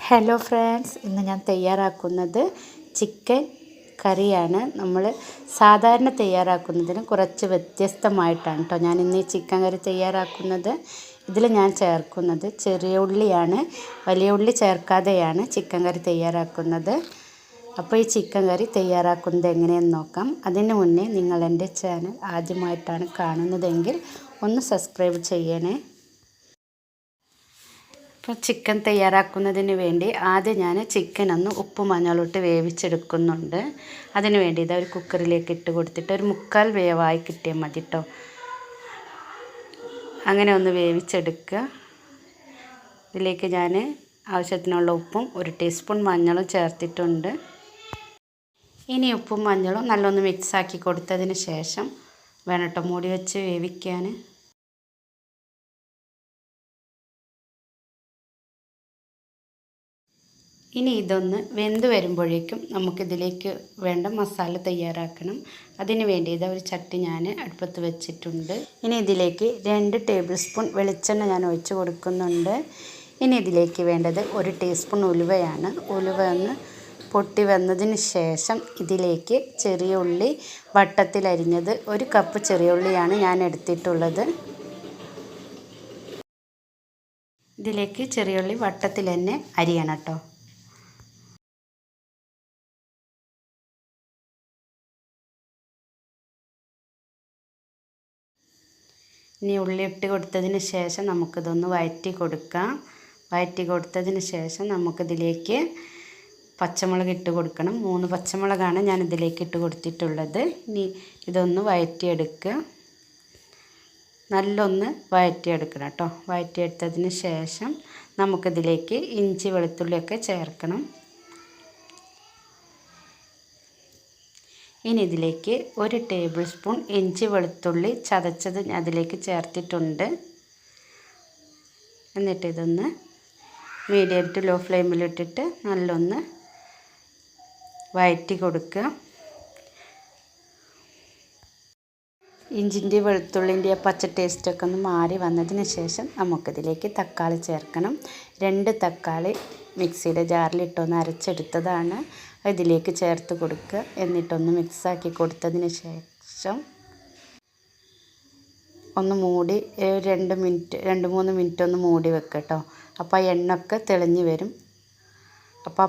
Hello friends, ഇന്ന് ഞാൻ തയ്യാറാക്കുന്നത് ചിക്കൻ കറിയാണ്. നമ്മൾ സാധാരണ തയ്യാറാക്കുന്നതിന് കുറച്ച് വ്യത്യസ്തമായിട്ടാണ് കേട്ടോ ഞാൻ ഇന്ന് ഈ ചിക്കൻ കറി തയ്യാറാക്കുന്നത്. ഇതിൽ ഞാൻ ചേർക്കുന്നത് ചെറിയ ഉള്ളിയാണ്, വലിയ ഉള്ളി ചേർക്കാതെയാണ് ചിക്കൻ കറി തയ്യാറാക്കുന്നത്. അപ്പോൾ ഈ ചിക്കൻ കറി തയ്യാറാക്കുന്നത് എങ്ങനെയെന്ന് നോക്കാം. അതിന് മുന്നേ നിങ്ങൾ എൻ്റെ ചാനൽ ആദ്യമായിട്ടാണ് കാണുന്നതെങ്കിൽ ഒന്ന് സബ്സ്ക്രൈബ് ചെയ്യണേ. അപ്പോൾ ചിക്കൻ തയ്യാറാക്കുന്നതിന് വേണ്ടി ആദ്യം ഞാൻ ചിക്കൻ ഒന്ന് ഉപ്പും മഞ്ഞളിട്ട് വേവിച്ചെടുക്കുന്നുണ്ട്. അതിന് വേണ്ടി ഇതാ ഒരു കുക്കറിലേക്ക് ഇട്ട് കൊടുത്തിട്ട് ഒരു 3/4 വേവായി കിട്ടിയാൽ മതി കേട്ടോ. അങ്ങനെ ഒന്ന് വേവിച്ചെടുക്കുക. ഇതിലേക്ക് ഞാൻ ആവശ്യത്തിനുള്ള ഉപ്പും 1 ടീസ്പൂൺ മഞ്ഞളും ചേർത്തിട്ടുണ്ട്. ഇനി ഉപ്പും മഞ്ഞളും നല്ലൊന്ന് മിക്സാക്കി കൊടുത്തതിന് ശേഷം വേണം കേട്ടോ മൂടി വെച്ച് വേവിക്കാൻ. ഇനി ഇതൊന്ന് വെന്ത് വരുമ്പോഴേക്കും നമുക്കിതിലേക്ക് വേണ്ട മസാല തയ്യാറാക്കണം. അതിന് വേണ്ടി ഇതാ ഒരു ചട്ടി ഞാൻ അടുപ്പത്ത് വെച്ചിട്ടുണ്ട്. ഇനി ഇതിലേക്ക് 2 ടേബിൾ സ്പൂൺ വെളിച്ചെണ്ണ ഞാൻ ഒഴിച്ച് കൊടുക്കുന്നുണ്ട്. ഇനി ഇതിലേക്ക് വേണ്ടത് 1 ടീസ്പൂൺ ഉലുവയാണ്. ഉലുവ ഒന്ന് പൊട്ടി വന്നതിന് ശേഷം ഇതിലേക്ക് ചെറിയ ഉള്ളി വട്ടത്തിലരിഞ്ഞത് 1 കപ്പ് ചെറിയ ഉള്ളിയാണ് ഞാൻ എടുത്തിട്ടുള്ളത്. ഇതിലേക്ക് ചെറിയ ഉള്ളി വട്ടത്തിൽ തന്നെ അരിയണം കേട്ടോ. ഇനി ഉള്ളി ഇട്ട് കൊടുത്തതിന് ശേഷം നമുക്കിതൊന്ന് വഴറ്റി കൊടുക്കാം. വഴറ്റി കൊടുത്തതിന് ശേഷം നമുക്കിതിലേക്ക് പച്ചമുളക് ഇട്ട് കൊടുക്കണം. 3 പച്ചമുളകാണ് ഞാൻ ഇതിലേക്ക് ഇട്ട് കൊടുത്തിട്ടുള്ളത്. ഇനി ഇതൊന്ന് വഴറ്റിയെടുക്കുക. നല്ലൊന്ന് വഴറ്റിയെടുക്കണം കേട്ടോ. വഴറ്റിയെടുത്തതിന് ശേഷം നമുക്കിതിലേക്ക് ഇഞ്ചി വെളുത്തുള്ളിയൊക്കെ ചേർക്കണം. ഇനി ഇതിലേക്ക് 1 ടേബിൾ സ്പൂൺ ഇഞ്ചി വെളുത്തുള്ളി ചതച്ചത് അതിലേക്ക് ചേർത്തിട്ടുണ്ട്. എന്നിട്ട് ഇതൊന്ന് മീഡിയം ടു ലോ ഫ്ലെയിമിലിട്ടിട്ട് നല്ലൊന്ന് വഴറ്റി കൊടുക്കുക. ഇഞ്ചിൻ്റെ വെളുത്തുള്ളിൻ്റെ പച്ച ടേസ്റ്റൊക്കെ ഒന്ന് മാറി വന്നതിന് ശേഷം നമുക്കിതിലേക്ക് തക്കാളി ചേർക്കണം. 2 തക്കാളി മിക്സിയുടെ ജാറിലിട്ടൊന്ന് അരച്ചെടുത്തതാണ്. ഇതിലേക്ക് ചേർത്ത് കൊടുക്കുക. എന്നിട്ടൊന്ന് മിക്സാക്കി കൊടുത്തതിന് ശേഷം ഒന്ന് മൂടി 2-3 മിനിറ്റ് ഒന്ന് മൂടി വെക്കുക കേട്ടോ. അപ്പോൾ ആ എണ്ണയൊക്കെ തെളിഞ്ഞ് വരും. അപ്പോൾ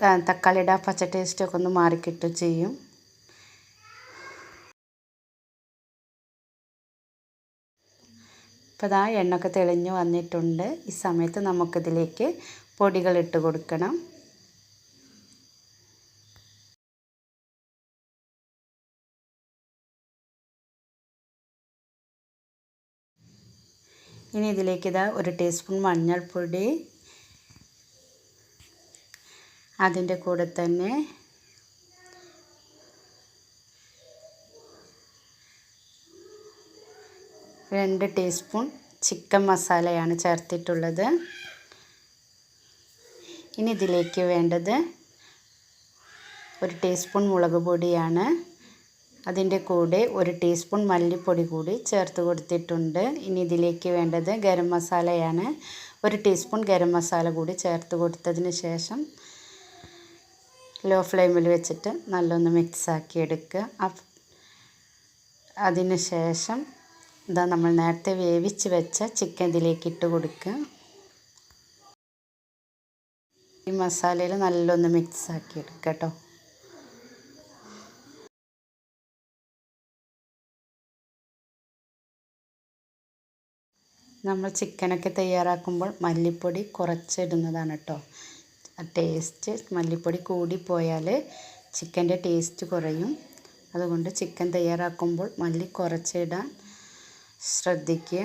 ആ തക്കാളിയുടെ ആ പച്ച ടേസ്റ്റൊക്കെ ഒന്ന് മാറിക്കിട്ടും ചെയ്യും. അപ്പോൾ ആ എണ്ണയൊക്കെ തെളിഞ്ഞ് വന്നിട്ടുണ്ട്. ഈ സമയത്ത് നമുക്കിതിലേക്ക് പൊടികളിട്ട് കൊടുക്കണം. ഇനി ഇതിലേക്ക് ഇതാ 1 ടീസ്പൂൺ മഞ്ഞൾപ്പൊടി, അതിൻ്റെ കൂടെ തന്നെ 2 ടീസ്പൂൺ ചിക്കൻ മസാലയാണ് ചേർത്തിട്ടുള്ളത്. ഇനി ഇതിലേക്ക് വേണ്ടത് 1 ടീസ്പൂൺ മുളക് പൊടിയാണ്. അതിൻ്റെ കൂടെ 1 ടീസ്പൂൺ മല്ലിപ്പൊടി കൂടി ചേർത്ത് കൊടുത്തിട്ടുണ്ട്. ഇനി ഇതിലേക്ക് വേണ്ടത് ഗരം മസാലയാണ്. 1 ടീസ്പൂൺ ഗരം മസാല കൂടി ചേർത്ത് കൊടുത്തതിന് ശേഷം ലോ ഫ്ലെയിമിൽ വെച്ചിട്ട് നല്ലൊന്ന് മിക്സാക്കി എടുക്കുക. അതിന് ശേഷം ഇതാ നമ്മൾ നേരത്തെ വേവിച്ച് വെച്ച ചിക്കൻ ഇതിലേക്ക് ഇട്ട് കൊടുക്കുക. ഈ മസാലയിൽ നല്ലൊന്ന് മിക്സാക്കി എടുക്കുക കേട്ടോ. നമ്മൾ ചിക്കനൊക്കെ തയ്യാറാക്കുമ്പോൾ മല്ലിപ്പൊടി കുറച്ചിടുന്നതാണ് കേട്ടോ. ടേസ്റ്റ് മല്ലിപ്പൊടി കൂടിപ്പോയാൽ ചിക്കൻ്റെ ടേസ്റ്റ് കുറയും. അതുകൊണ്ട് ചിക്കൻ തയ്യാറാക്കുമ്പോൾ മല്ലി കുറച്ചിടാൻ ശ്രദ്ധിക്കുക.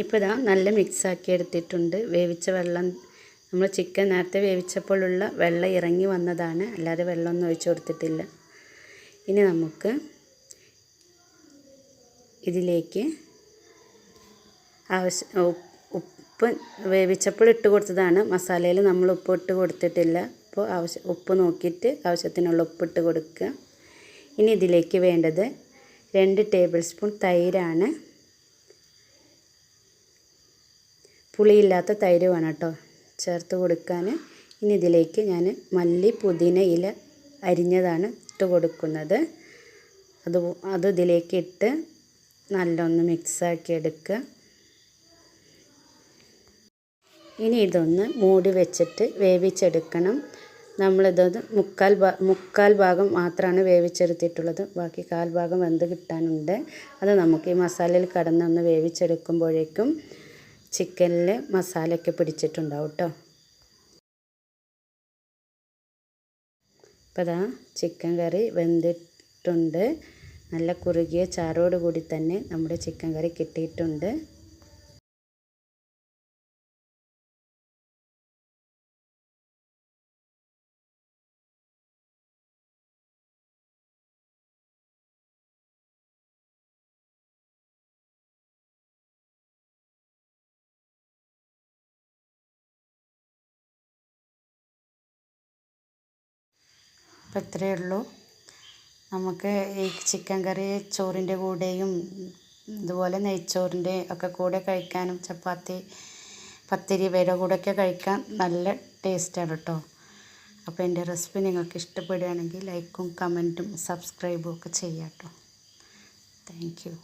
ഇപ്പോൾ ഇതാ നല്ല മിക്സാക്കി എടുത്തിട്ടുണ്ട്. വേവിച്ച വെള്ളം നമ്മൾ ചിക്കൻ നേരത്തെ വേവിച്ചപ്പോഴുള്ള വെള്ളം ഇറങ്ങി വന്നതാണ്, അല്ലാതെ വെള്ളമൊന്നും ഒഴിച്ചു കൊടുത്തിട്ടില്ല. ഇനി നമുക്ക് ഇതിലേക്ക് ഉപ്പ് വേവിച്ചപ്പോൾ ഇട്ട് കൊടുത്തതാണ്. മസാലയിൽ നമ്മൾ ഉപ്പ് ഇട്ട് കൊടുത്തിട്ടില്ല. അപ്പോൾ ഉപ്പ് നോക്കിയിട്ട് ആവശ്യത്തിനുള്ള ഉപ്പിട്ട് കൊടുക്കുക. ഇനി ഇതിലേക്ക് വേണ്ടത് 2 ടേബിൾ സ്പൂൺ തൈരാണ്. പുളിയില്ലാത്ത തൈര് വേണം കേട്ടോ ചേർത്ത് കൊടുക്കാൻ. ഇനി ഇതിലേക്ക് ഞാൻ മല്ലി പുതിന ഇല അരിഞ്ഞതാണ് ഇട്ട് കൊടുക്കുന്നത്. അത് ഇതിലേക്ക് ഇട്ട് നല്ലൊന്ന് മിക്സാക്കി എടുക്കുക. ഇനി ഇതൊന്ന് മൂടി വെച്ചിട്ട് വേവിച്ചെടുക്കണം. നമ്മളിത് മുക്കാൽ ഭാഗം മാത്രമാണ് വേവിച്ചെടുത്തിട്ടുള്ളത്. ബാക്കി 1/4 ഭാഗം വെന്ത് കിട്ടാനുണ്ട്. അത് നമുക്ക് ഈ മസാലയിൽ കടന്നൊന്ന് വേവിച്ചെടുക്കുമ്പോഴേക്കും ചിക്കനിൽ മസാലയൊക്കെ പിടിച്ചിട്ടുണ്ടാവും കേട്ടോ. അപ്പോൾ ദാ ചിക്കൻ കറി വെന്തിട്ടുണ്ട്. നല്ല കുറുകിയ ചാറോട് കൂടി തന്നെ നമ്മുടെ ചിക്കൻ കറി കിട്ടിയിട്ടുണ്ട്. അപ്പോൾ ഇത്രയേ ഉള്ളൂ. നമുക്ക് ഈ ചിക്കൻ കറി ചോറിൻ്റെ കൂടെയും ഇതുപോലെ നെയ്ച്ചോറിൻ്റെ ഒക്കെ കൂടെ കഴിക്കാനും ചപ്പാത്തി പത്തിരി ഇവയുടെ കൂടെയൊക്കെ കഴിക്കാൻ നല്ല ടേസ്റ്റാണ് കേട്ടോ. അപ്പോൾ എൻ്റെ റെസിപ്പി നിങ്ങൾക്ക് ഇഷ്ടപ്പെടുകയാണെങ്കിൽ ലൈക്കും കമൻറ്റും സബ്സ്ക്രൈബും ഒക്കെ ചെയ്യാം കേട്ടോ. Thank you.